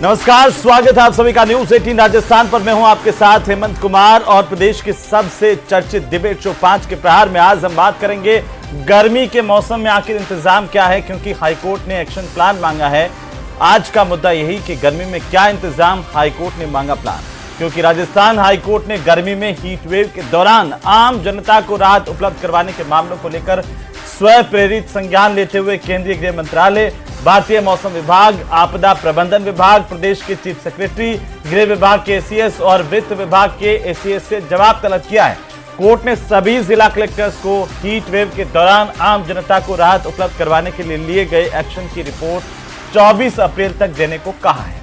नमस्कार, स्वागत है आप सभी का न्यूज 18 राजस्थान पर। मैं हूं आपके साथ हेमंत कुमार और प्रदेश के सबसे चर्चित डिबेट शो 5 के प्रहार में आज हम बात करेंगे गर्मी के मौसम में आखिर इंतजाम क्या है, क्योंकि हाईकोर्ट ने एक्शन प्लान मांगा है। आज का मुद्दा यही कि गर्मी में क्या इंतजाम, हाईकोर्ट ने मांगा प्लान, क्योंकि राजस्थान हाईकोर्ट ने गर्मी में हीट वेव के दौरान आम जनता को राहत उपलब्ध करवाने के मामलों को लेकर स्वयं प्रेरित संज्ञान लेते हुए केंद्रीय गृह मंत्रालय, भारतीय मौसम विभाग, आपदा प्रबंधन विभाग, प्रदेश के चीफ सेक्रेटरी, गृह विभाग के एसीएस और वित्त विभाग के एसीएस से जवाब तलब किया है। कोर्ट ने सभी जिला कलेक्टर्स को हीट वेव के दौरान आम जनता को राहत उपलब्ध करवाने के लिए गए एक्शन की रिपोर्ट 24 अप्रैल तक देने को कहा है।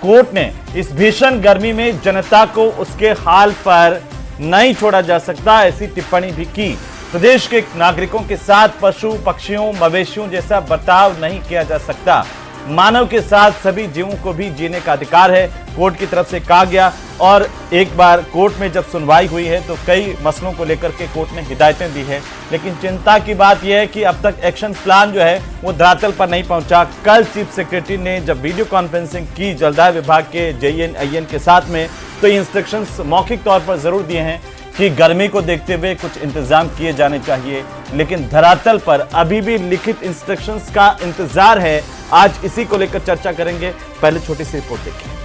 कोर्ट ने इस भीषण गर्मी में जनता को उसके हाल पर नहीं छोड़ा जा सकता, ऐसी टिप्पणी भी की। प्रदेश के नागरिकों के साथ पशु पक्षियों मवेशियों जैसा बर्ताव नहीं किया जा सकता। मानव के साथ सभी जीवों को भी जीने का अधिकार है, कोर्ट की तरफ से कहा गया। और एक बार कोर्ट में जब सुनवाई हुई है तो कई मसलों को लेकर के कोर्ट ने हिदायतें दी है, लेकिन चिंता की बात यह है कि अब तक एक्शन प्लान जो है वो धरातल पर नहीं पहुंचा। कल चीफ सेक्रेटरी ने जब वीडियो कॉन्फ्रेंसिंग की जलदाय विभाग के JNIN के साथ में, तो इंस्ट्रक्शंस मौखिक तौर पर जरूर दिए हैं कि गर्मी को देखते हुए कुछ इंतजाम किए जाने चाहिए, लेकिन धरातल पर अभी भी लिखित इंस्ट्रक्शंस का इंतजार है। आज इसी को लेकर चर्चा करेंगे। पहले छोटी सी रिपोर्ट देखिए।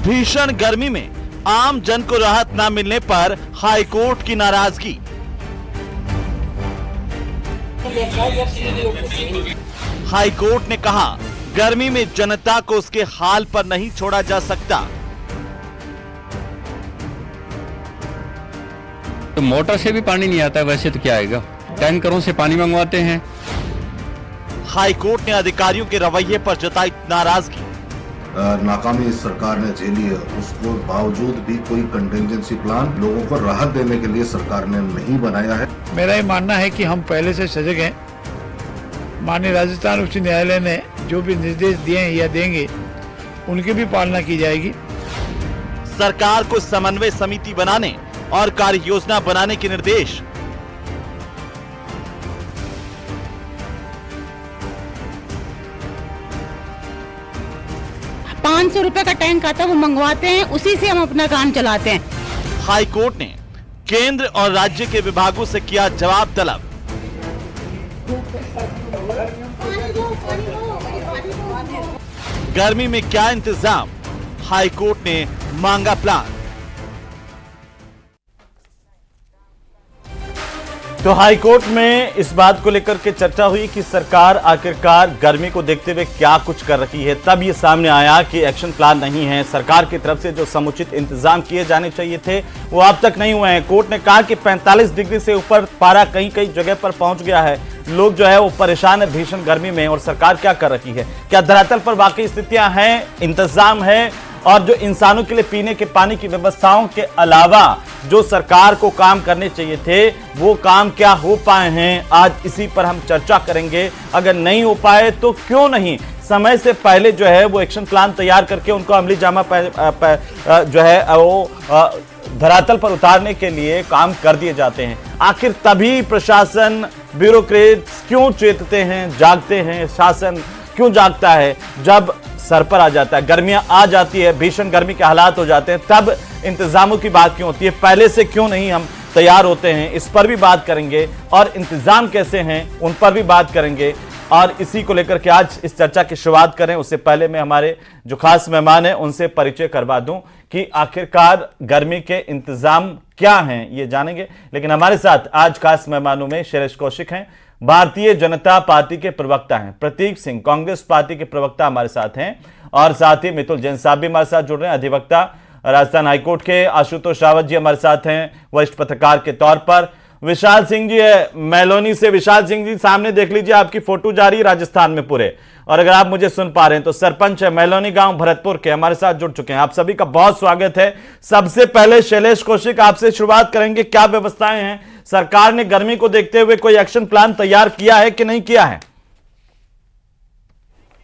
भीषण गर्मी में आम जन को राहत न मिलने पर हाईकोर्ट की नाराजगी। हाईकोर्ट ने कहा गर्मी में जनता को उसके हाल पर नहीं छोड़ा जा सकता। तो मोटर से भी पानी नहीं आता, वैसे तो क्या आएगा, टैंकरों से पानी मंगवाते हैं। हाईकोर्ट ने अधिकारियों के रवैये पर जताई नाराजगी। नाकामी इस सरकार ने झेली है, उसको बावजूद भी कोई कंटिजेंसी प्लान लोगों को राहत देने के लिए सरकार ने नहीं बनाया है। मेरा ये मानना है कि हम पहले से सजग हैं। माननीय राजस्थान उच्च न्यायालय ने जो भी निर्देश दिए हैं या देंगे, उनकी भी पालना की जाएगी। सरकार को समन्वय समिति बनाने और कार्य योजना बनाने के निर्देश। 500 रुपए का टैंक आता है, वो मंगवाते हैं, उसी से हम अपना काम चलाते हैं। हाईकोर्ट ने केंद्र और राज्य के विभागों से किया जवाब तलब। गर्मी में क्या इंतजाम, हाईकोर्ट ने मांगा प्लान। तो हाईकोर्ट में इस बात को लेकर के चर्चा हुई कि सरकार आखिरकार गर्मी को देखते हुए क्या कुछ कर रही है। तब ये सामने आया कि एक्शन प्लान नहीं है। सरकार की तरफ से जो समुचित इंतजाम किए जाने चाहिए थे वो अब तक नहीं हुए हैं। कोर्ट ने कहा कि 45 डिग्री से ऊपर पारा कई कई जगह पर पहुंच गया है। लोग जो है वो परेशान है भीषण गर्मी में, और सरकार क्या कर रही है, क्या धरातल पर वाकई स्थितियां हैं, इंतजाम है, और जो इंसानों के लिए पीने के पानी की व्यवस्थाओं के अलावा जो सरकार को काम करने चाहिए थे वो काम क्या हो पाए हैं, आज इसी पर हम चर्चा करेंगे। अगर नहीं हो पाए तो क्यों नहीं समय से पहले जो है वो एक्शन प्लान तैयार करके उनको अमली जामा जो है वो धरातल पर उतारने के लिए काम कर दिए जाते हैं। आखिर तभी प्रशासन, ब्यूरोक्रेट्स क्यों चेतते हैं, जागते हैं, शासन क्यों जागता है जब सर पर आ जाता है, गर्मियां आ जाती है, भीषण गर्मी के हालात हो जाते हैं, तब इंतजामों की बात क्यों होती है, पहले से क्यों नहीं हम तैयार होते हैं, इस पर भी बात करेंगे। और इंतजाम कैसे हैं उन पर भी बात करेंगे। और इसी को लेकर के आज इस चर्चा की शुरुआत करें उससे पहले मैं हमारे जो खास मेहमान हैं उनसे परिचय करवा दूं कि आखिरकार गर्मी के इंतजाम क्या हैं ये जानेंगे। लेकिन हमारे साथ आज खास मेहमानों में शैलेश कौशिक हैं, भारतीय जनता पार्टी के प्रवक्ता हैं, प्रतीक सिंह कांग्रेस पार्टी के प्रवक्ता हमारे साथ हैं, और साथ ही मितुल जैन साहब भी हमारे साथ जुड़ रहे हैं, अधिवक्ता राजस्थान हाईकोर्ट के। आशुतोष रावत जी हमारे साथ हैं वरिष्ठ पत्रकार के तौर पर। विशाल सिंह जी है मैलोनी से। विशाल सिंह जी सामने देख लीजिए, आपकी फोटो जा रही है राजस्थान में पूरे, और अगर आप मुझे सुन पा रहे हैं तो सरपंच है मैलोनी गांव भरतपुर के, हमारे साथ जुड़ चुके हैं। आप सभी का बहुत स्वागत है। सबसे पहले शैलेश कौशिक आपसे शुरुआत करेंगे, क्या व्यवस्थाएं हैं, सरकार ने गर्मी को देखते हुए कोई एक्शन प्लान तैयार किया है कि नहीं किया है?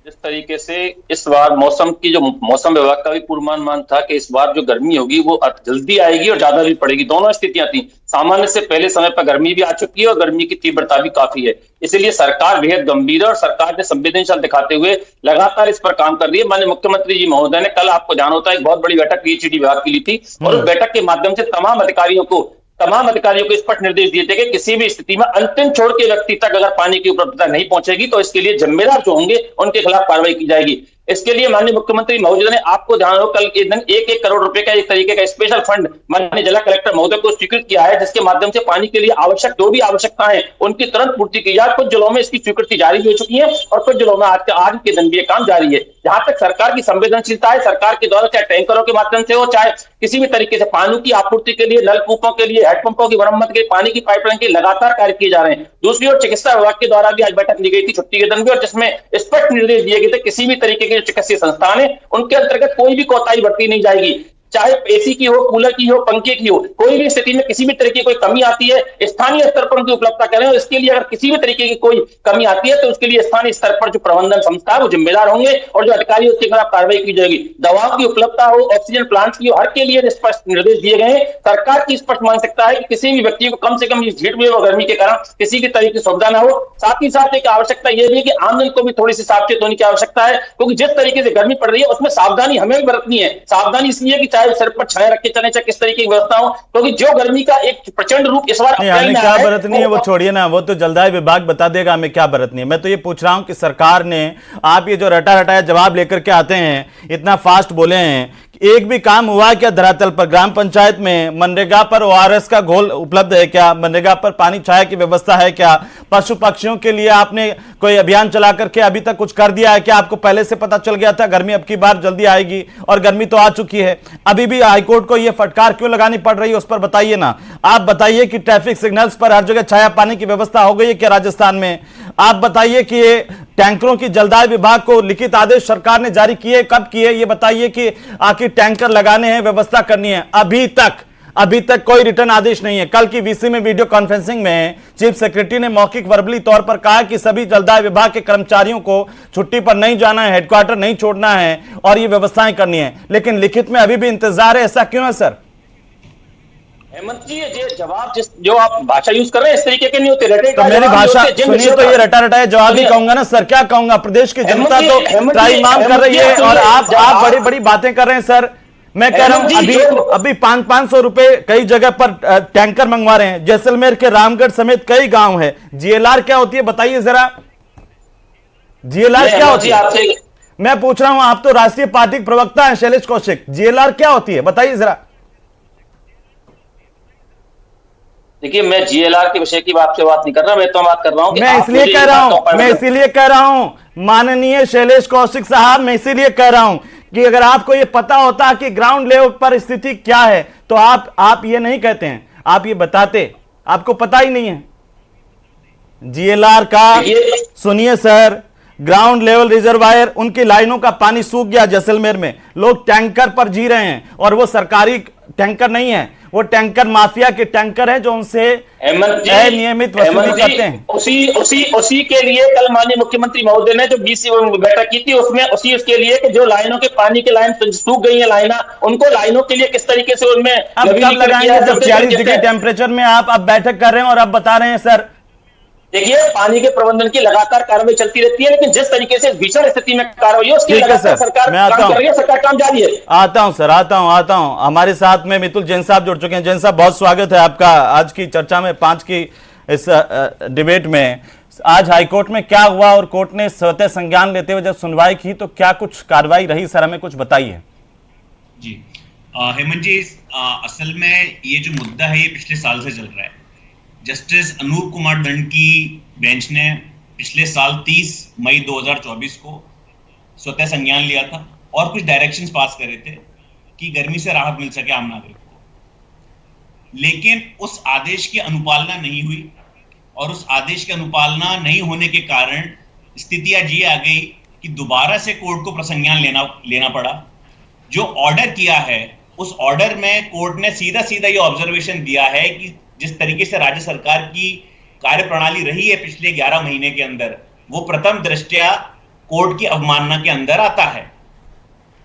जिस तरीके से इस बार मौसम की जो मौसम विभाग का भी पूर्वानुमान था कि इस बार जो गर्मी होगी वो जल्दी आएगी और ज्यादा भी पड़ेगी, दोनों स्थितियां थी। सामान्य से पहले समय पर गर्मी भी आ चुकी है और गर्मी की तीव्रता भी काफी है, इसलिए सरकार बेहद गंभीर है और सरकार ने संवेदनशील दिखाते हुए लगातार इस पर काम कर रही है। माननीय मुख्यमंत्री जी महोदय ने कल, आपको जाना होता है, एक बहुत बड़ी बैठक पीएचईडी विभाग की ली थी और उस बैठक के माध्यम से तमाम अधिकारियों को स्पष्ट निर्देश दिए थे कि किसी भी स्थिति में अंतिम छोर के व्यक्ति तक अगर पानी की उपलब्धता नहीं पहुंचेगी तो इसके लिए जिम्मेदार जो होंगे उनके खिलाफ कार्रवाई की जाएगी। इसके लिए माननीय मुख्यमंत्री महोदय ने, आपको ध्यान हो, कल के दिन 1-1 करोड़ रुपए का एक तरीके का स्पेशल फंड माननीय जिला कलेक्टर महोदय को स्वीकृत किया है, जिसके माध्यम से पानी के लिए आवश्यक जो भी आवश्यकताएं उनकी तुरंत पूर्ति की जाए। कुछ जिलों में इसकी स्वीकृति जारी हो चुकी है और कुछ जिलों में आज के दिन भी ये काम जारी है। जहां तक सरकार की संवेदनशीलता है, सरकार के द्वारा चाहे टैंकरों के माध्यम से हो, चाहे किसी भी तरीके से पानी की आपूर्ति के लिए, नलकूपों के लिए, हैंडपंपों की मरम्मत के लिए, पानी की पाइपलाइन के लगातार कार्य किए जा रहे हैं। दूसरी ओर चिकित्सा विभाग के द्वारा भी आज बैठक ली गई थी छुट्टी के दिन भी, और जिसमें स्पष्ट निर्देश दिए गए थे किसी भी तरीके के जो चिकित्सीय संस्थान है उनके अंतर्गत कोई भी कोताही बरती नहीं जाएगी, चाहे एसी की हो, कूलर की हो, पंखे की हो, कोई भी स्थिति में किसी भी तरीके की कोई कमी आती है स्थानीय स्तर पर उनकी उपलब्धता करें और इसके लिए अगर किसी भी तरीके की कोई कमी आती है तो उसके लिए स्थानीय स्तर पर जो प्रबंधन संस्था है वो जिम्मेदार होंगे और जो अधिकारी उसके खिलाफ कार्रवाई की जाएगी। दवाओं की उपलब्धता हो, ऑक्सीजन प्लांट की हो, हर के लिए स्पष्ट निर्देश दिए गए हैं। सरकार की स्पष्ट मानसिकता है कि किसी भी व्यक्ति को कम से कम इस भीड़ में और गर्मी के कारण किसी भी तरीके की सुविधा ना हो। साथ ही साथ एक आवश्यकता यह भी है कि आमजन को भी थोड़ी सी सावचेत होने की आवश्यकता है, क्योंकि जिस तरीके से गर्मी पड़ रही है उसमें सावधानी हमें भी बरतनी है। सावधानी इसलिए कि चाहे सर पर छाया के चले, चाहे किस तरीके की व्यवस्था हो, क्योंकि जो गर्मी का एक प्रचंड रूप इस बार हमें क्या बरतनी है वो छोड़िए ना, वो तो जलदाय विभाग बता देगा हमें क्या बरतनी है। मैं तो ये पूछ रहा हूं कि सरकार ने, आप ये जो रटा रटाया जवाब लेकर के आते हैं, इतना फास्ट बोले हैं, एक भी काम हुआ क्या धरातल पर? ग्राम पंचायत में मनरेगा पर ओआरएस का घोल उपलब्ध है क्या? मनरेगा पर पानी छाया की व्यवस्था है क्या? पशु पक्षियों के लिए आपने कोई अभियान चला करके अभी तक कुछ कर दिया है क्या? आपको पहले से पता चल गया था गर्मी अब की बार जल्दी आएगी और गर्मी तो आ चुकी है, अभी भी हाईकोर्ट को यह फटकार क्यों लगानी पड़ रही है, उस पर बताइए ना। आप बताइए कि ट्रैफिक सिग्नल्स पर हर जगह छाया पानी की व्यवस्था हो गई है क्या राजस्थान में? आप बताइए कि ये टैंकरों की जलदाय विभाग को लिखित आदेश सरकार ने जारी किए, कब किए? ये बताइए कि आखिर टैंकर लगाने हैं, व्यवस्था करनी है। अभी तक कोई रिटर्न आदेश नहीं है। कल की वीसी में वीडियो कॉन्फ्रेंसिंग में चीफ सेक्रेटरी ने मौखिक वर्बली तौर पर कहा कि सभी जलदाय विभाग के कर्मचारियों को छुट्टी पर नहीं जाना है, हेडक्वार्टर नहीं छोड़ना है और ये व्यवस्थाएं करनी है, लेकिन लिखित में अभी भी इंतजार है। ऐसा क्यों है सर? हेमंत जी, ये जवाब जो आप भाषा यूज कर रहे हैं इस तरीके के नहीं होते। तो मेरी भाषा सुनिए, तो ये रटा रटाया जवाब ही कहूंगा ना सर। क्या कहूंगा? प्रदेश की जनता तो त्राहिमाम कर रही है और आप बड़ी बड़ी बातें कर रहे हैं सर। मैं कह रहा हूं अभी 500 रुपए कई जगह पर टैंकर मंगवा रहे हैं। जैसलमेर के रामगढ़ समेत कई गांव है। जीएलआर क्या होती है बताइए जरा, जीएलआर क्या होती है? मैं पूछ रहा हूं, आप तो राष्ट्रीय पार्टी के प्रवक्ता हैं शैलेश कौशिक, जीएलआर क्या होती है बताइए जरा। देखिए, मैं जीएलआर के विषय की बात नहीं कर रहा, मैं तो बात कर रहा हूं। मैं इसीलिए कह रहा हूं माननीय शैलेश कौशिक साहब, मैं इसीलिए कह रहा हूं कि अगर आपको ये पता होता कि ग्राउंड लेवल पर स्थिति क्या है तो आप ये नहीं कहते हैं, आप ये बताते। आपको पता ही नहीं है जीएलआर का। सुनिए सर, ग्राउंड लेवल रिजर्वायर, उनकी लाइनों का पानी सूख गया जैसलमेर में, लोग टैंकर पर जी रहे हैं और वो सरकारी टैंकर नहीं है, वो टैंकर माफिया के टैंकर है जो उनसे नियमित वसूली करते हैं। उसी के लिए कल माननीय मुख्यमंत्री महोदय ने जो बीसी बैठक की थी उसमें उसके लिए कि जो लाइनों के पानी के लाइन सूख गई है लाइना, उनको लाइनों के लिए किस तरीके से उनमें अब कब लगाएंगे जब 40 डिग्री टेम्परेचर में आप अब बैठक कर रहे हैं और अब बता रहे हैं सर। देखिए, पानी के प्रबंधन की लगातार कार्रवाई चलती रहती है, लेकिन जिस तरीके से भीषण स्थिति में कार्रवाई है उसकी लगातार सरकार काम कर रही है, सरकार काम जारी है। आता हूं सर, आता हूं। हमारे साथ में मितुल जैन साहब जुड़ चुके हैं। जैन साहब, बहुत स्वागत है आपका आज की चर्चा में, 5 की इस डिबेट में। आज हाईकोर्ट में क्या हुआ और कोर्ट ने स्वतः संज्ञान लेते हुए जब सुनवाई की तो क्या कुछ कार्रवाई रही सर, हमें कुछ बताइए। जी हेमंत जी, असल में ये जो मुद्दा है ये पिछले साल से चल रहा है। जस्टिस अनूप कुमार दंड की बेंच ने पिछले साल 30 मई 2024 को स्वतः संज्ञान लिया था और कुछ डायरेक्शंस पास करे थे कि गर्मी से राहत मिल सके आम नागरिक को, लेकिन उस आदेश की अनुपालना नहीं हुई और उस आदेश की अनुपालना नहीं होने के कारण स्थिति आज ये आ गई कि दोबारा से कोर्ट को प्रसंज्ञान लेना पड़ा। जो ऑर्डर किया है उस ऑर्डर में कोर्ट ने सीधा ये ऑब्जर्वेशन दिया है कि जिस तरीके से राज्य सरकार की कार्यप्रणाली रही है पिछले 11 महीने के अंदर, वो प्रथम दृष्टया कोर्ट की अवमानना के अंदर आता है।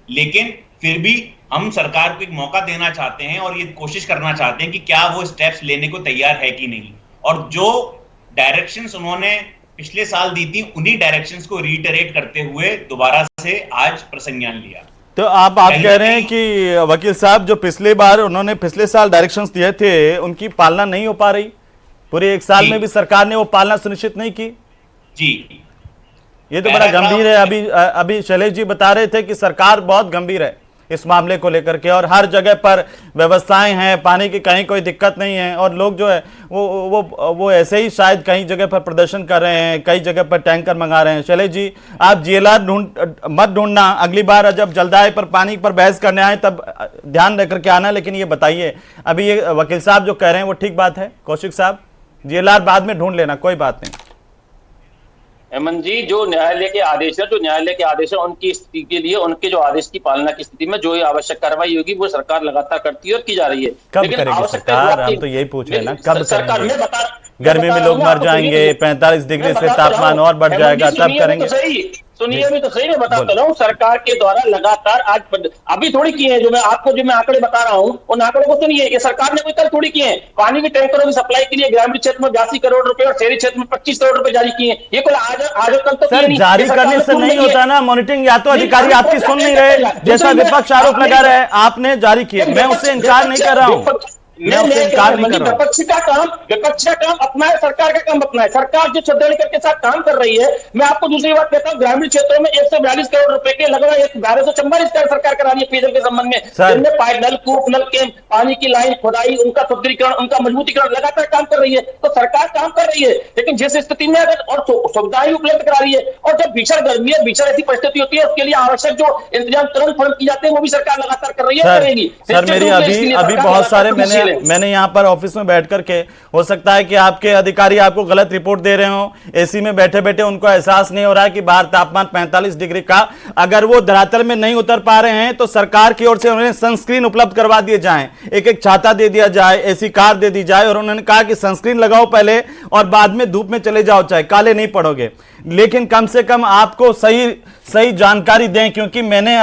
लेकिन फिर भी हम सरकार को एक मौका देना चाहते हैं और ये कोशिश करना चाहते हैं कि क्या वो स्टेप्स लेने को तैयार है कि नहीं, और जो डायरेक्शंस उन्होंने पिछले साल दी थी उन्हीं डायरेक्शंस को रीइटरेट करते हुए दोबारा से आज प्रसंज्ञान लिया। तो आप कह रहे हैं कि वकील साहब जो उन्होंने पिछले साल डायरेक्शंस दिए थे उनकी पालना नहीं हो पा रही, पूरे एक साल में भी सरकार ने वो पालना सुनिश्चित नहीं की जी। ये तो बड़ा गंभीर है। अभी शैलेश जी बता रहे थे कि सरकार बहुत गंभीर है इस मामले को लेकर के और हर जगह पर व्यवस्थाएं हैं, पानी की कहीं कोई दिक्कत नहीं है और लोग जो है वो ऐसे ही शायद कहीं जगह पर प्रदर्शन कर रहे हैं, कई जगह पर टैंकर मंगा रहे हैं। शैलेश जी, आप जीएलआर मत ढूंढना, अगली बार जब जलदाय पर पानी पर बहस करने आए तब ध्यान रख करके आना। लेकिन ये बताइए, अभी ये वकील साहब जो कह रहे हैं वो ठीक बात है? कौशिक साहब, जीएलआर बाद में ढूंढ लेना, कोई बात नहीं। हेमंत जी, जो न्यायालय के आदेश है उनकी स्थिति के लिए, उनके जो आदेश की पालना की स्थिति में जो आवश्यक कार्रवाई होगी वो सरकार लगातार करती है और की जा रही है। कब करेगी सरकार? हम तो यही पूछ रहे हैं ना, कब करेंगे? गर्मी में लोग मर जाएंगे, 45 डिग्री से तापमान और बढ़ जाएगा, तब करेंगे। सुनिए, मैं तो सही में बताता रहा हूँ, सरकार के द्वारा लगातार आज अभी थोड़ी किए हैं, जो मैं आंकड़े बता रहा हूँ उन आंकड़ों को सुनिए। ये सरकार ने कोई कल थोड़ी किए हैं। पानी के टैंकरों की सप्लाई के लिए ग्रामीण क्षेत्र में 82 करोड़ रुपए और शहरी क्षेत्र में 25 करोड़ रुपए जारी किए। ये कोई आज कल तो सर जारी करने से नहीं होता ना, मॉनिटरिंग या तो अधिकारी आपकी सुन नहीं रहे, जैसा विपक्ष आरोप लगा रहे, आपने जारी किए, मैं उससे इनकार नहीं कर रहा हूँ, विपक्ष का काम अपना है, सरकार का काम अपना है। सरकार जो छत्तीसगढ़ के साथ काम कर रही है, मैं आपको दूसरी बात कहता हूँ, ग्रामीण क्षेत्रों में 142 करोड़ रुपए के लगभग 1244 करोड़ सरकार करा रही है पेयजल के संबंध में, जिनमें पाइप नल, कूप नल के पानी की लाइन खुदाई, उनका सुदृढ़ीकरण, उनका मजबूतीकरण लगातार काम कर रही है। तो सरकार काम कर रही है, लेकिन जिस स्थिति में अगर और सुविधाएं उपलब्ध करा रही है, और जब भीषण गर्मी है, भीषण ऐसी परिस्थिति होती है, उसके लिए आवश्यक जो इंतजाम तुरंत किए जाते हैं वो भी सरकार लगातार कर रही है, करेगी। सर मेरी अभी बहुत सारे मैंने यहाँ पर ऑफिस में बैठ करके, हो सकता है कि आपके अधिकारी आपको गलत रिपोर्ट दे रहे हो, एसी में बैठे बैठे उनको एहसास नहीं हो रहा है कि बाहर तापमान 45 डिग्री का, अगर वो धरातल में नहीं उतर पा रहे हैं तो सरकार की ओर से उन्हें सनस्क्रीन उपलब्ध करवा दिए जाएं, एक छाता दे दिया जाए, एसी कार दे दी जाए, और उन्होंने कहा कि सनस्क्रीन लगाओ पहले और बाद में धूप में चले जाओ, चाहे काले नहीं पड़ोगे, लेकिन कम से कम आपको सही जानकारी दें। क्योंकि मैंने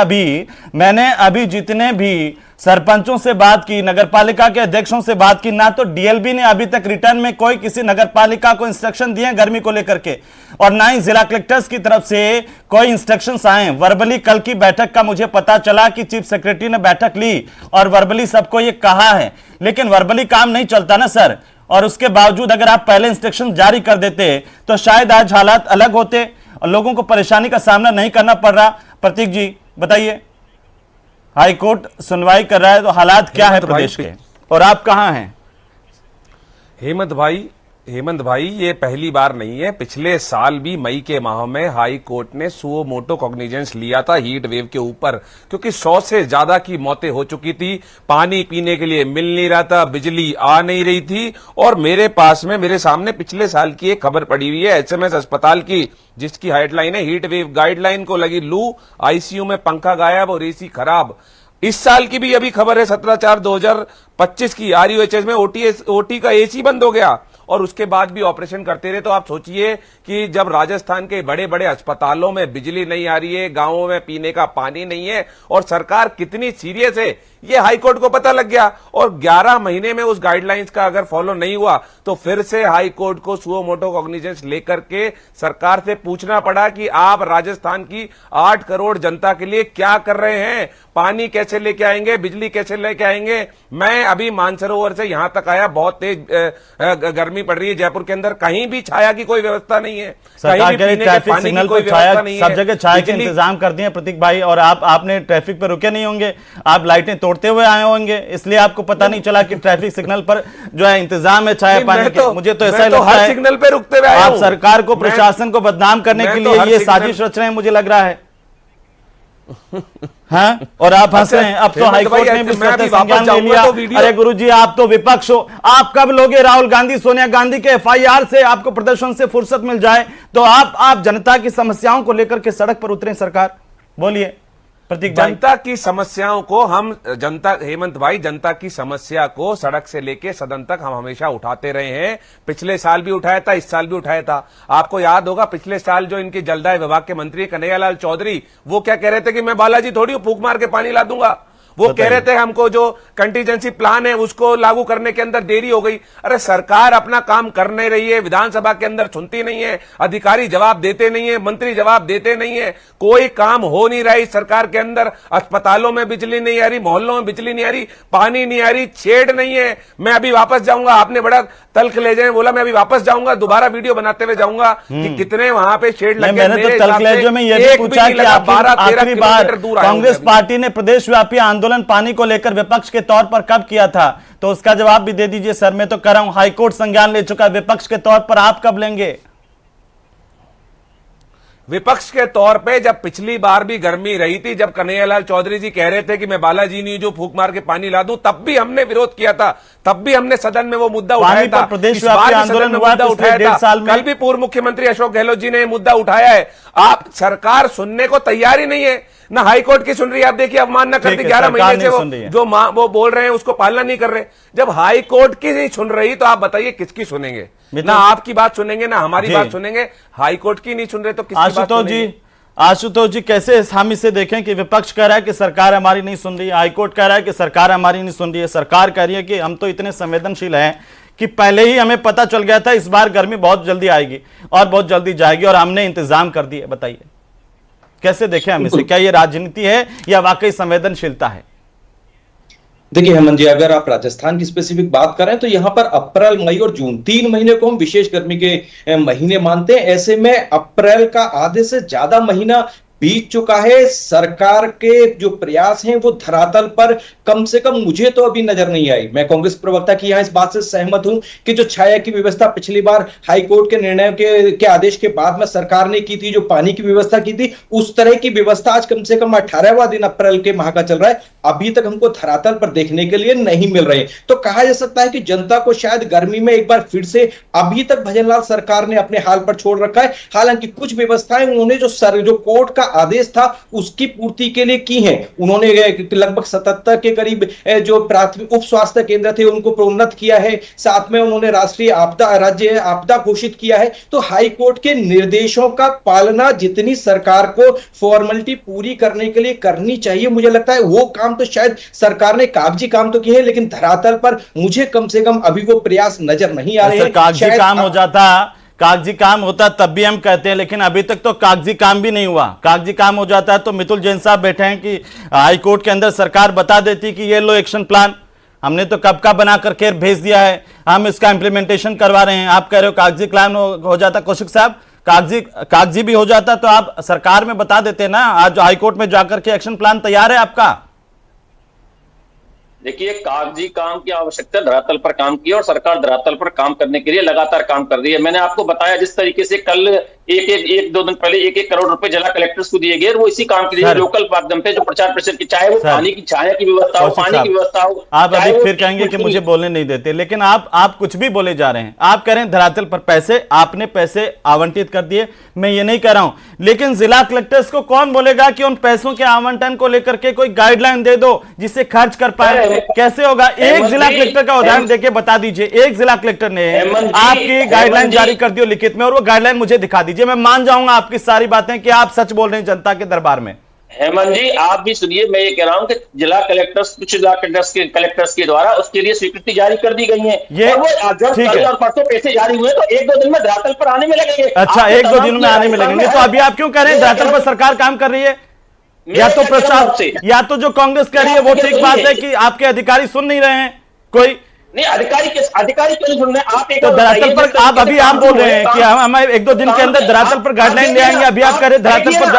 अभी जितने भी सरपंचों से बात की, नगरपालिका के अध्यक्षों से बात की, ना तो डीएलबी ने अभी तक रिटर्न में कोई किसी नगरपालिका को इंस्ट्रक्शन दिए गर्मी को लेकर के, और ना ही जिला कलेक्टर्स की तरफ से कोई इंस्ट्रक्शंस आए। वर्बली कल की बैठक का मुझे पता चला कि चीफ सेक्रेटरी ने बैठक ली और वर्बली सबको ये कहा है, लेकिन वर्बली काम नहीं चलता ना सर। और उसके बावजूद अगर आप पहले इंस्ट्रक्शन जारी कर देते तो शायद आज हालात अलग होते और लोगों को परेशानी का सामना नहीं करना पड़ रहा। प्रतीक जी बताइए, हाई कोर्ट सुनवाई कर रहा है तो हालात क्या है प्रदेश के, और आप कहां हैं? हेमंत भाई ये पहली बार नहीं है, पिछले साल भी मई के माह में हाई कोर्ट ने सुओ मोटो कॉग्निजेंस लिया था हीट वेव के ऊपर, क्योंकि 100 से ज्यादा की मौतें हो चुकी थी, पानी पीने के लिए मिल नहीं रहा था, बिजली आ नहीं रही थी। और मेरे सामने पिछले साल की एक खबर पड़ी हुई है एचएमएस अस्पताल की, जिसकी हेडलाइन है हीट वेव गाइडलाइन को लगी लू, आईसीयू में पंखा गायब और एसी खराब। इस साल की भी अभी खबर है 17/4/2025 की, आरयूएचएस में ओटी का एसी बंद हो गया और उसके बाद भी ऑपरेशन करते रहे। तो आप सोचिए कि जब राजस्थान के बड़े बड़े अस्पतालों में बिजली नहीं आ रही है, गांवों में पीने का पानी नहीं है, और सरकार कितनी सीरियस है ये हाईकोर्ट को पता लग गया, और 11 महीने में उस गाइडलाइंस का अगर फॉलो नहीं हुआ तो फिर से हाईकोर्ट को सुओ मोटो कॉग्निजेंस लेकर के सरकार से पूछना पड़ा कि आप राजस्थान की 8 करोड़ जनता के लिए क्या कर रहे हैं, पानी कैसे लेके आएंगे, बिजली कैसे लेके आएंगे। मैं अभी मानसरोवर से यहां तक आया, बहुत तेज गर्मी पड़ रही है जयपुर के अंदर, कहीं भी छाया की कोई व्यवस्था नहीं है, सरकार कह रही ट्रैफिक सिग्नल पर छाया, सब जगह छाया के इंतजाम कर दिए प्रतीक भाई, और आपने ट्रैफिक पर रुके नहीं होंगे, आप लाइटें तोड़ते हुए आए होंगे, इसलिए आपको पता नहीं चला कि ट्रैफिक सिग्नल पर जो है इंतजाम है छाया पाने के। मुझे तो ऐसा लगता है सिग्नल पे रुकते हुए आप सरकार को, प्रशासन को बदनाम करने के लिए ये साजिश रच रहे हैं, मुझे लग रहा है। हाँ? और आप हंस रहे हैं। अब तो हाईकोर्ट ने भी संज्ञान ले लिया। अरे गुरुजी, आप तो विपक्ष हो, आप कब लोगे राहुल गांधी सोनिया गांधी के एफआईआर से आपको प्रदर्शन से फुर्सत मिल जाए तो आप जनता की समस्याओं को लेकर के सड़क पर उतरे। सरकार बोलिए। प्रतीक भाई। जनता की समस्याओं को हम हेमंत भाई, जनता की समस्या को सड़क से लेके सदन तक हम हमेशा उठाते रहे हैं। पिछले साल भी उठाया था, इस साल भी उठाया था। आपको याद होगा पिछले साल जो इनके जलदाय विभाग के मंत्री कन्हैयालाल चौधरी, वो क्या कह रहे थे कि मैं बालाजी थोड़ी हूं फूंक मार के पानी ला दूंगा। वो कह रहे थे हमको जो कंटीजेंसी प्लान है उसको लागू करने के अंदर देरी हो गई। अरे सरकार अपना काम कर नहीं रही है, विधानसभा के अंदर सुनती नहीं है, अधिकारी जवाब देते नहीं है, मंत्री जवाब देते नहीं है, कोई काम हो नहीं रहा है सरकार के अंदर। अस्पतालों में बिजली नहीं आ रही, मोहल्लों में बिजली नहीं आ रही, पानी नहीं आ रही, छेड़ नहीं है। मैं अभी वापस जाऊंगा, आपने बड़ा तल्ख ले जाए, बोला मैं अभी वापस जाऊंगा, दोबारा वीडियो बनाते हुए जाऊंगा कि कितने वहां पे छेड़ लगे। मैंने तो तल्ख लेजो में यह भी पूछा कि आखिरी बार कांग्रेस पार्टी ने प्रदेशव्यापी आंदोलन पानी को लेकर विपक्ष के तौर पर कब किया था, तो उसका जवाब भी दे दीजिए। सर मैं तो कर रहा हूं, हाईकोर्ट संज्ञान ले चुका, विपक्ष के तौर पर आप कब लेंगे? विपक्ष के तौर पे जब पिछली बार भी गर्मी रही थी, जब कन्हैयालाल चौधरी जी कह रहे थे कि मैं बालाजी नहीं जो फूंक मार के पानी ला दूं, तब भी हमने विरोध किया था, तब भी हमने सदन में वो मुद्दा उठाया था। प्रदेशव्यापी आंदोलन हुआ था पिछले 1.5 साल में। कल भी पूर्व मुख्यमंत्री अशोक गहलोत जी ने ये मुद्दा उठाया है। आप सरकार सुनने को तैयार ही नहीं है, ना हाईकोर्ट की सुन रही है। आप देखिए अवमानना करती 11 महीने से वो बोल रहे हैं उसको पालना नहीं कर रहे। जब हाईकोर्ट की नहीं सुन रही तो आप बताइए किसकी सुनेंगे? ना आपकी बात सुनेंगे ना हमारी बात सुनेंगे। हाईकोर्ट की नहीं सुन रहे तो किसकी बात सुनेंगे? आशुतोष जी कैसे हम इसे देखें कि विपक्ष कह रहा है कि सरकार हमारी नहीं सुन रही है, हाईकोर्ट कह रहा है कि सरकार हमारी नहीं सुन रही है, सरकार कह रही है कि हम तो इतने संवेदनशील हैं कि पहले ही हमें पता चल गया था इस बार गर्मी बहुत जल्दी आएगी और बहुत जल्दी जाएगी और हमने इंतजाम कर दिए। बताइए कैसे देखें हम इसे? क्या ये राजनीति है या वाकई संवेदनशीलता है? देखिए हेमंत जी, अगर आप राजस्थान की स्पेसिफिक बात करें तो यहाँ पर अप्रैल, मई और जून 3 महीने को हम विशेष गर्मी के महीने मानते हैं। ऐसे में अप्रैल का आधे से ज्यादा महीना बीत चुका है। सरकार के जो प्रयास हैं वो धरातल पर कम से कम मुझे तो अभी नजर नहीं आई। मैं कांग्रेस प्रवक्ता की यहां इस बात से सहमत हूं कि जो छाया की व्यवस्था पिछली बार हाईकोर्ट के निर्णय के आदेश के बाद में सरकार ने की थी, जो पानी की व्यवस्था की थी, उस तरह की व्यवस्था आज कम से कम 18वां दिन अप्रैल के माह का चल रहा है, अभी तक हमको धरातल पर देखने के लिए नहीं मिल रहे। तो कहा जा सकता है कि जनता को शायद गर्मी में एक बार फिर से अभी तक भजनलाल सरकार ने अपने हाल पर छोड़ रखा है। हालांकि कुछ व्यवस्थाएं उन्होंने जो कोर्ट का आदेश था उसकी पूर्ति के लिए की है। उन्होंने लगभग 77 के करीब जो प्राथमिक उप स्वास्थ्य केंद्र थे उनको प्रोन्नत किया है। साथ में उन्होंने राष्ट्रीय राज्य आपदा घोषित किया है। तो हाईकोर्ट के निर्देशों का पालना जितनी सरकार को फॉर्मेलिटी पूरी करने के लिए करनी चाहिए, मुझे लगता है वो काम तो शायद सरकार ने कागजी काम तो किए हैं, लेकिन धरातल पर मुझे कम से कम अभी वो प्रयास नजर नहीं आ रहे हैं। कागजी काम हो जाता, कागजी काम होता तब भी हम कहते हैं, लेकिन अभी तक तो कागजी काम भी नहीं हुआ। कागजी काम हो जाता है तो मितुल जैन साहब बैठे हैं कि हाईकोर्ट के अंदर सरकार बता देती कि ये लो एक्शन प्लान, हमने तो कब का बना करके भेज दिया है, हम इसका इंप्लीमेंटेशन करवा रहे हैं। आप कह रहे हो कागजी प्लान हो जाता, कौशिक साहब कागजी भी हो जाता तो आप सरकार में बता देते ना। आज हाईकोर्ट में जाकर के एक्शन प्लान तैयार है आपका। देखिए कागजी काम की आवश्यकता धरातल पर काम की और सरकार धरातल पर काम करने के लिए लगातार काम कर रही है। मैंने आपको बताया जिस तरीके से कल एक दो दिन पहले 1-1 करोड़ रुपए जिला कलेक्टर्स को दिए गए, वो इसी काम के लिए लोकल माध्यम पे जो प्रचार प्रसार की, चाहे वो पानी की छाया की व्यवस्था हो, पानी की व्यवस्था हो। आप अभी फिर कहेंगे कि मुझे बोलने नहीं देते, लेकिन आप कुछ भी बोले जा रहे हैं। आप कह रहे हैं धरातल पर पैसे, आपने पैसे आवंटित कर दिए, मैं ये नहीं कह रहा हूं, लेकिन जिला कलेक्टर्स को कौन बोलेगा कि उन पैसों के आवंटन को लेकर के कोई गाइडलाइन दे दो जिससे खर्च कर पाए? कैसे होगा? एक जिला कलेक्टर का उदाहरण देके बता दीजिए। एक जिला कलेक्टर ने आपकी गाइडलाइन जारी कर दी लिखित में और वो गाइडलाइन मुझे दिखा दीजिए, मैं मान जाऊंगा आपकी सारी बातें कि आप सच बोल रहे हैं जनता के दरबार में। हेमंत जी आप भी सुनिए, मैं ये कह रहा हूं कि जिला कलेक्टर्स, कुछ जिला कलेक्टर्स के द्वारा उसके लिए स्वीकृति जारी कर दी गई है। ये और वो कल और परसों पैसे जारी हुए तो 1-2 दिन में धरातल पर आने में लगेंगे। अच्छा, 1-2 दिन में आने में लगेंगे, तो अभी आप क्यों कह रहे हैं धरातल पर सरकार काम कर रही है? या तो प्रशासन, या तो जो कांग्रेस कह रही है वो ठीक बात है कि आपके अधिकारी सुन नहीं रहे हैं कोई नहीं, अधिकारी क्यों नहीं सुन रहे? आप एक तो धरातल पर आप अभी आप बोल रहे हैं कि हम 1-2 दिन के अंदर धरातल पर गाइडलाइन ले आएंगे। अभी आप कह रहे धरातल पर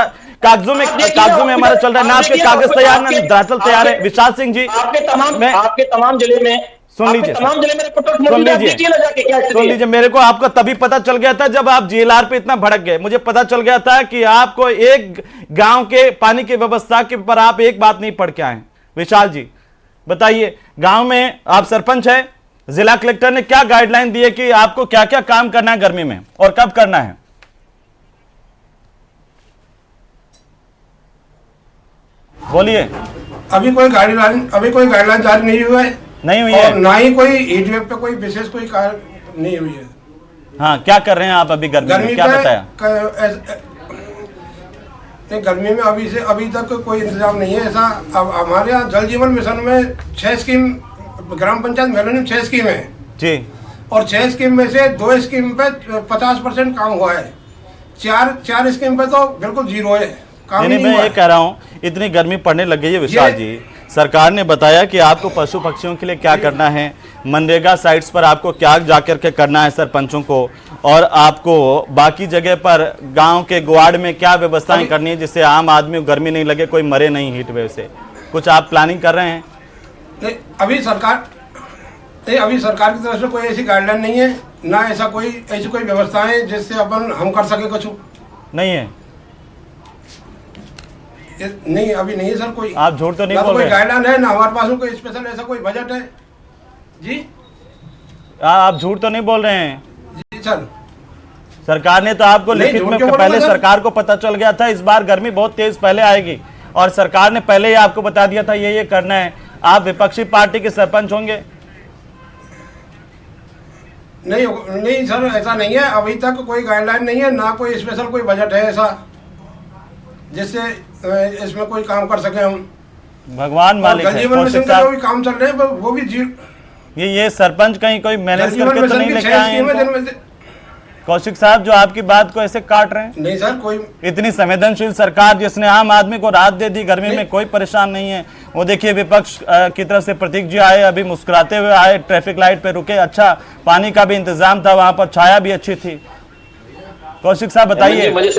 कागजों में हमारा चल रहा है ना, आपके कागज तैयार ना धरातल तैयार है। विशाल सिंह जी आपके तमाम जिले में सुन लीजिए, सुन लीजिए मेरे को आपका तभी पता चल गया था जब आप जीएलआर पे इतना भड़क गए। मुझे पता चल गया था कि आपको एक गांव के पानी की व्यवस्था के ऊपर आप एक बात नहीं पढ़ के आए। विशाल जी बताइए, गांव में आप सरपंच है, जिला कलेक्टर ने क्या गाइडलाइन दी है कि आपको क्या क्या काम करना है गर्मी में और कब करना है? बोलिए। अभी कोई गाइडलाइन जारी नहीं हुआ है, नहीं हुई और है, ना ही कोई हीट वेव पे कोई विशेष कोई कार्य नहीं हुई है। हाँ, क्या कर रहे हैं आप अभी गर्मी में, क्या बताया? गर्मी में अभी तक कोई इंतजाम नहीं है ऐसा। अब हमारे यहाँ जल जीवन मिशन में 6 स्कीम, ग्राम पंचायत मेलोनी में 6 स्कीम है जी, और 6 स्कीम में से 2 स्कीम पे 50% काम हुआ है, 4 स्कीम पे तो बिल्कुल जीरो है, काम नहीं, मैं ये कह रहा हूँ इतनी गर्मी पड़ने लग गई है विशाल जी, सरकार ने बताया कि आपको पशु पक्षियों के लिए क्या करना है, मनरेगा साइट्स पर आपको क्या जाकर के करना है सरपंचों को, और आपको बाकी जगह पर गांव के गुआड़ में क्या व्यवस्थाएं करनी है जिससे आम आदमी को गर्मी नहीं लगे, कोई मरे नहीं हीट वेव से। कुछ आप प्लानिंग कर रहे हैं? अभी सरकार की तरफ से कोई ऐसी गाइडलाइन नहीं है, ना ऐसी कोई व्यवस्था है जिससे अपन हम कर सके कुछ नहीं है। नहीं, अभी नहीं है सर कोई। आप झूठ तो नहीं बोल रहे? कोई गाइडलाइन है ना हमारे पास कोई स्पेशल ऐसा कोई बजट है जी। आप झूठ तो नहीं बोल रहे हैं? जी सर, सरकार ने तो आपको लिखित में पहले सरकार को पता चल गया था इस बार गर्मी बहुत तेज पहले आएगी, और सरकार ने पहले ही आपको बता दिया था ये करना है। आप विपक्षी पार्टी के सरपंच होंगे? नहीं सर, ऐसा नहीं है, अभी तक कोई गाइडलाइन नहीं है, ना कोई स्पेशल कोई बजट है ऐसा जिससे इसमें कोई काम कर सके हम। भगवान मालिक है। जो भी काम चल रहे हैं वो भी ये सरपंच कहीं कोई मैनेज करके तो नहीं लेके आए हैं? कौशिक साहब जो आपकी बात को ऐसे काट रहे हैं? नहीं सर, कोई इतनी संवेदनशील सरकार जिसने आम आदमी को राहत दे दी, गर्मी में कोई परेशान नहीं है। वो देखिए विपक्ष की तरफ से प्रतीक जी आए, अभी मुस्कुराते हुए आए, ट्रैफिक लाइट पे रुके, अच्छा पानी का भी इंतजाम था, वहां पर छाया भी अच्छी थी। कौशिक साहब बताइए। मुझे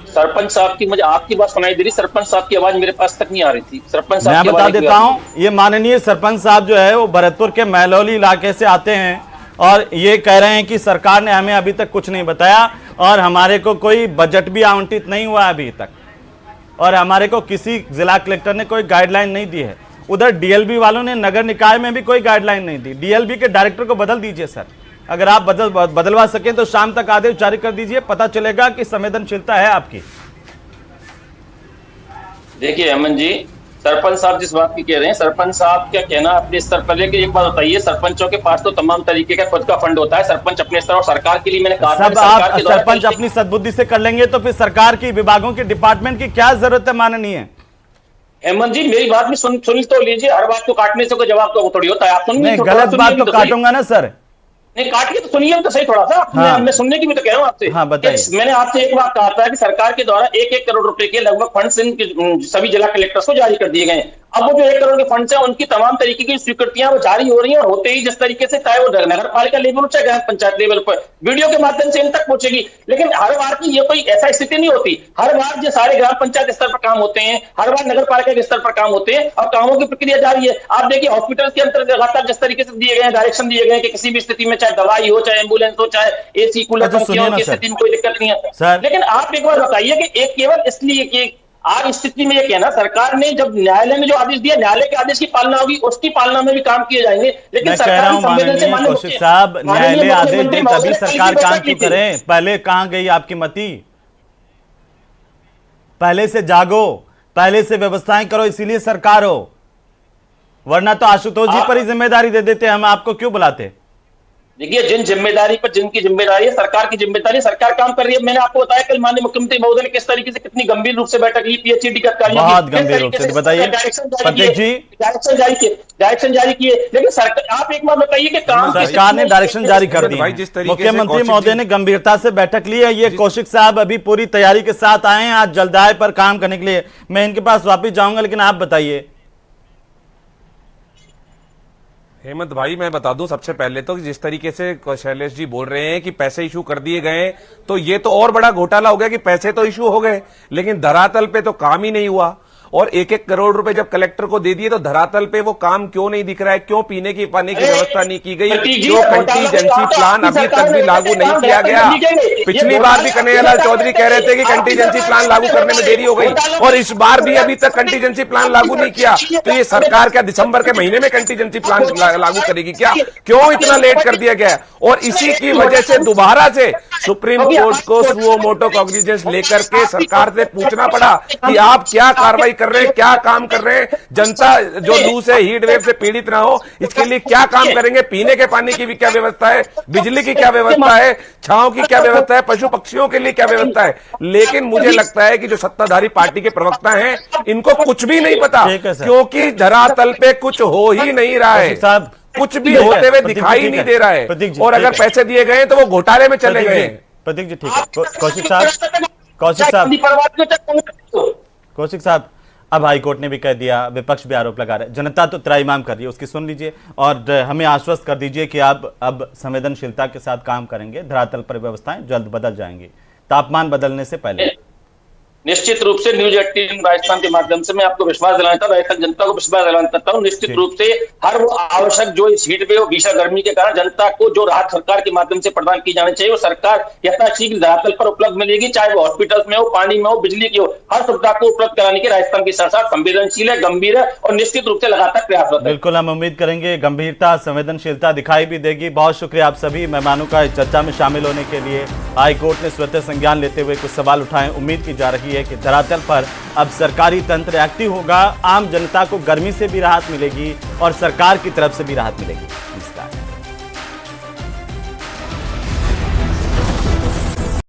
सरपंच साहब की, मुझे आपकी बात सुनाई दे रही, सरपंच साहब की आवाज मेरे पास तक नहीं आ रही थी। सरपंच साहब मैं बता देता हूँ, ये माननीय सरपंच साहब जो है वो भरतपुर के महलौली इलाके से आते हैं और ये कह रहे हैं कि सरकार ने हमें अभी तक कुछ नहीं बताया और हमारे को कोई बजट भी आवंटित नहीं हुआ अभी तक, और हमारे को किसी जिला कलेक्टर ने कोई गाइडलाइन नहीं दी है। उधर डीएलबी वालों ने नगर निकाय में भी कोई गाइडलाइन नहीं दी। डीएलबी के डायरेक्टर को बदल दीजिए सर, अगर आप बदलवा सकें तो शाम तक आदेश जारी कर दीजिए, पता चलेगा कि संवेदनशीलता है आपकी। देखिए हेमंत जी, सरपंच साहब जिस बात की कह रहे हैं, सरपंच साहब क्या कहना अपने स्तर पर लेके एक बात बताइए, सरपंचों के पास तो तमाम तरीके का खुद का फंड होता है, सरपंच अपने स्तर और सरकार के लिए मैंने कहा सब आप सरपंच अपनी सद्बुद्धि से कर लेंगे तो फिर सरकार की विभागों की डिपार्टमेंट की क्या जरूरत है माननीय? हेमंत जी मेरी बात भी सुन तो लीजिए, हर बात को काटने से कोई जवाब तो थोड़ी होता है। आप सुनिए, गलत बात तो काटूंगा ना सर। नहीं काटिए तो सुनिए तो सही थोड़ा सा। हाँ। मैं सुनने की भी तो कह रहा हूँ आपसे। हाँ, मैंने आपसे एक बात कहा था कि सरकार के द्वारा 1-1 करोड़ रुपए के लगभग फंड्स सभी जिला कलेक्टर्स को जारी कर दिए गए। अब वो जो 1 करोड़ के फंड्स हैं उनकी तमाम तरीके की स्वीकृतियां वो जारी हो रही हैं, और होते ही जिस तरीके से चाहे वो नगर पालिका लेवल चाहे ग्राम पंचायत लेवल पर वीडियो के माध्यम से इन तक पहुंचेगी। लेकिन हर बार की ये कोई ऐसा स्थिति नहीं होती, हर बार जो सारे ग्राम पंचायत स्तर पर काम होते हैं, हर बार नगर पालिका के स्तर पर काम होते हैं और कामों की प्रक्रिया जारी है। आप देखिए हॉस्पिटल के अंतर्गत लगातार जिस तरीके से दिए गए डायरेक्शन दिए गए कि किसी भी स्थिति में चाहे दवाई हो, चाहे एम्बुलेंस हो, चाहे एसी कूलर पंखियों की स्थिति में कोई दिक्कत नहीं है। लेकिन आप एक बार बताइए कि एक केवल इसलिए कि आज स्थिति में ये कहना सरकार ने जब न्यायालय ने जो आदेश दिया, न्यायालय के आदेश की पालना होगी, उसकी पालना में भी काम किए जाएंगे। लेकिन सरकार कौशिक साहब न्यायालय आदेश दे तभी सरकार काम क्यों करे? पहले कहां गई आपकी मति? पहले से जागो, पहले से व्यवस्थाएं करो, इसीलिए सरकार हो, वरना तो आशुतोष जी पर ही जिम्मेदारी दे देते, हम आपको क्यों बुलाते? देखिए जिन जिम्मेदारी पर जिनकी जिम्मेदारी है, सरकार की जिम्मेदारी, सरकार काम कर रही है। मैंने आपको बताया कल माननीय मुख्यमंत्री महोदय ने किस तरीके से कितनी गंभीर रूप से बैठक ली, पीएचईडी का कार्य बहुत गंभीर रूप से बताइए प्रतीक जी। डायरेक्शन जारी किए, लेकिन सरकार आप एक बार बताइए कि काम सरकार ने डायरेक्शन जारी कर दी, मुख्यमंत्री महोदय ने गंभीरता से बैठक ली है। ये कौशिक साहब अभी पूरी तैयारी के साथ आए हैं आज जलदाय पर काम करने के लिए। मैं इनके पास वापिस जाऊंगा, लेकिन आप बताइए। हेमंत भाई मैं बता दूं सबसे पहले तो जिस तरीके से शैलेश जी बोल रहे हैं कि पैसे इशू कर दिए गए, तो ये तो और बड़ा घोटाला हो गया कि पैसे तो इशू हो गए लेकिन धरातल पे तो काम ही नहीं हुआ। और 1-1 करोड़ रुपए जब कलेक्टर को दे दिए तो धरातल पे वो काम क्यों नहीं दिख रहा है? क्यों पीने की पानी की व्यवस्था नहीं की गई? क्यों कंटीजेंसी प्लान अभी तक भी लागू नहीं किया गया? पिछली बार भी कन्हैयालाल चौधरी कह रहे थे कि कंटीजेंसी प्लान लागू करने में देरी हो गई, और इस बार भी अभी तक कंटीजेंसी प्लान लागू नहीं किया। तो ये सरकार क्या दिसंबर के महीने में कंटीजेंसी प्लान लागू करेगी क्या? क्यों इतना लेट कर दिया गया? और इसी की वजह से दोबारा से सुप्रीम कोर्ट को सुओ मोटो कॉग्निजेंस लेकर के सरकार से पूछना पड़ा कि आप क्या कार्रवाई कर रहे हैं, क्या काम कर रहे हैं, जनता जो लू से हीट वेव से पीड़ित ना हो इसके लिए क्या काम करेंगे, पीने के पानी की भी क्या व्यवस्था है, बिजली की क्या व्यवस्था है, छांव की क्या व्यवस्था है, पशु पक्षियों के लिए क्या व्यवस्था है। लेकिन मुझे लगता है कि जो सत्ताधारी पार्टी के प्रवक्ता हैं इनको कुछ भी नहीं पता, क्योंकि धरातल पे कुछ हो ही नहीं रहा है, कुछ भी होते हुए दिखाई नहीं दे रहा है। और अगर पैसे दिए गए तो वो घोटाले में चले गए। प्रतीक जी ठीक है। कौशिक साहब अब हाईकोर्ट ने भी कह दिया, विपक्ष भी आरोप लगा रहा है, जनता तो त्राहिमाम कर रही है, उसकी सुन लीजिए और हमें आश्वस्त कर दीजिए कि आप अब संवेदनशीलता के साथ काम करेंगे, धरातल पर व्यवस्थाएं जल्द बदल जाएंगी तापमान बदलने से पहले। निश्चित रूप से न्यूज 18 राजस्थान के माध्यम से मैं आपको विश्वास दिलाना चाहता हूँ, राजस्थान जनता को विश्वास दिलाना चाहता हूँ। निश्चित रूप से हर वो आवश्यक जो इस हीट वेव भीषण गर्मी के कारण जनता को जो राहत सरकार के माध्यम से प्रदान की जानी चाहिए वो सरकार यथाशीघ्र धरातल पर उपलब्ध मिलेगी, चाहे वो हॉस्पिटल में हो, पानी में हो, बिजली की हो, हर सुविधा को उपलब्ध कराने के राजस्थान की सरकार संवेदनशील है, गंभीर है और निश्चित रूप से लगातार प्रयासरत है। बिल्कुल, हम उम्मीद करेंगे गंभीरता संवेदनशीलता दिखाई भी देगी। बहुत शुक्रिया आप सभी मेहमानों का इस चर्चा में शामिल होने के लिए। हाईकोर्ट ने स्वतः संज्ञान लेते हुए कुछ सवाल उठाए। उम्मीद की जा रही है कि धरातल पर अब सरकारी तंत्र एक्टिव होगा, आम जनता को गर्मी से भी राहत मिलेगी और सरकार की तरफ से भी राहत मिलेगी। नमस्कार।